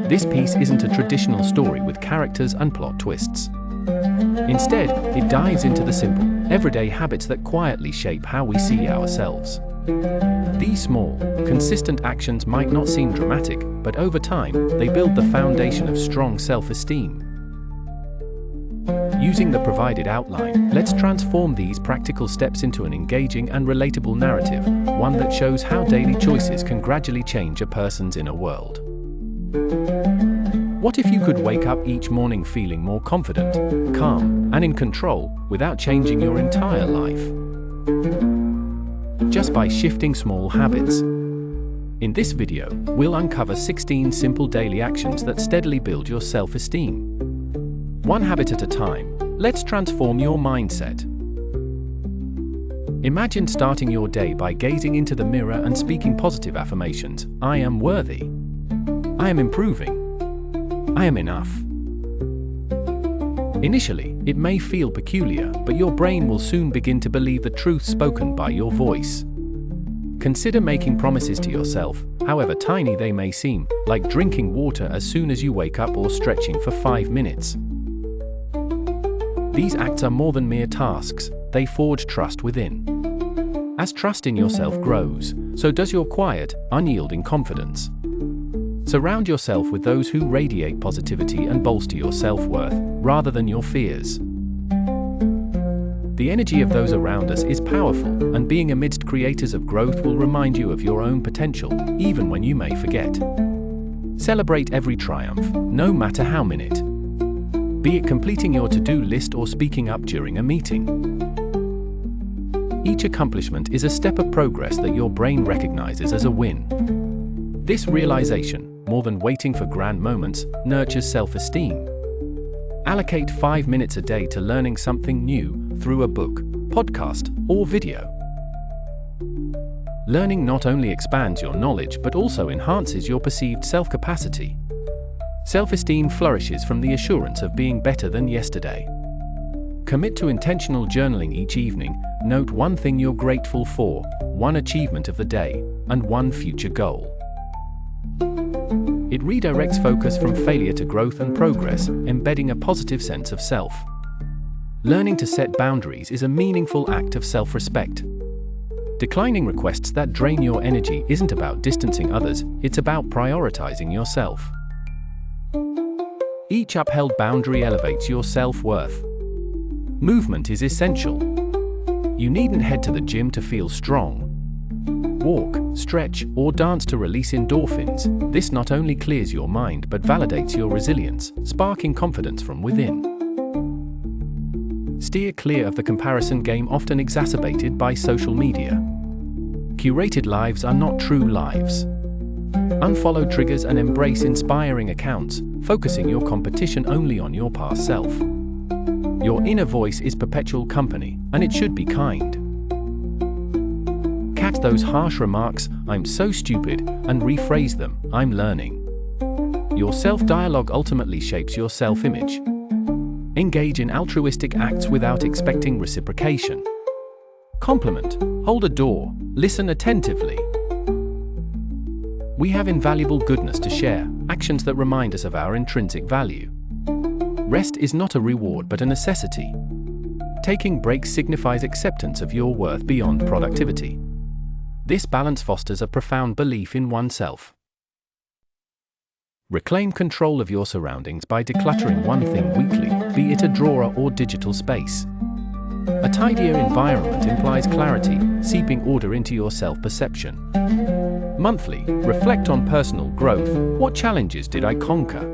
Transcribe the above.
This piece isn't a traditional story with characters and plot twists. Instead, it dives into the simple, everyday habits that quietly shape how we see ourselves. These small, consistent actions might not seem dramatic, but over time, they build the foundation of strong self-esteem. Using the provided outline, let's transform these practical steps into an engaging and relatable narrative, one that shows how daily choices can gradually change a person's inner world. What if you could wake up each morning feeling more confident, calm, and in control, without changing your entire life? Just by shifting small habits. In this video, we'll uncover 16 simple daily actions that steadily build your self-esteem. One habit at a time, let's transform your mindset. Imagine starting your day by gazing into the mirror and speaking positive affirmations. I am worthy. I am improving. I am enough. Initially, it may feel peculiar, but your brain will soon begin to believe the truth spoken by your voice. Consider making promises to yourself, however tiny they may seem, like drinking water as soon as you wake up or stretching for 5 minutes. These acts are more than mere tasks, they forge trust within. As trust in yourself grows, so does your quiet, unyielding confidence. Surround yourself with those who radiate positivity and bolster your self-worth, rather than your fears. The energy of those around us is powerful, and being amidst creators of growth will remind you of your own potential, even when you may forget. Celebrate every triumph, no matter how minute. Be it completing your to-do list or speaking up during a meeting. Each accomplishment is a step of progress that your brain recognizes as a win. This realization, more than waiting for grand moments, nurtures self-esteem. Allocate 5 minutes a day to learning something new through a book, podcast, or video. Learning not only expands your knowledge but also enhances your perceived self-capacity. Self-esteem flourishes from the assurance of being better than yesterday. Commit to intentional journaling each evening. Note one thing you're grateful for, one achievement of the day, and one future goal. It redirects focus from failure to growth and progress, embedding a positive sense of self. Learning to set boundaries is a meaningful act of self-respect. Declining requests that drain your energy isn't about distancing others, it's about prioritizing yourself. Each upheld boundary elevates your self-worth. Movement is essential. You needn't head to the gym to feel strong. Walk, stretch, or dance to release endorphins. This not only clears your mind but validates your resilience, sparking confidence from within. Steer clear of the comparison game often exacerbated by social media. Curated lives are not true lives. Unfollow triggers and embrace inspiring accounts, focusing your competition only on your past self. Your inner voice is perpetual company, and it should be kind. Catch those harsh remarks, "I'm so stupid," and rephrase them, "I'm learning." Your self-dialogue ultimately shapes your self-image. Engage in altruistic acts without expecting reciprocation. Compliment, hold a door, listen attentively. We have invaluable goodness to share, actions that remind us of our intrinsic value. Rest is not a reward but a necessity. Taking breaks signifies acceptance of your worth beyond productivity. This balance fosters a profound belief in oneself. Reclaim control of your surroundings by decluttering one thing weekly, be it a drawer or digital space. A tidier environment implies clarity, seeping order into your self-perception. Monthly, reflect on personal growth. What challenges did I conquer?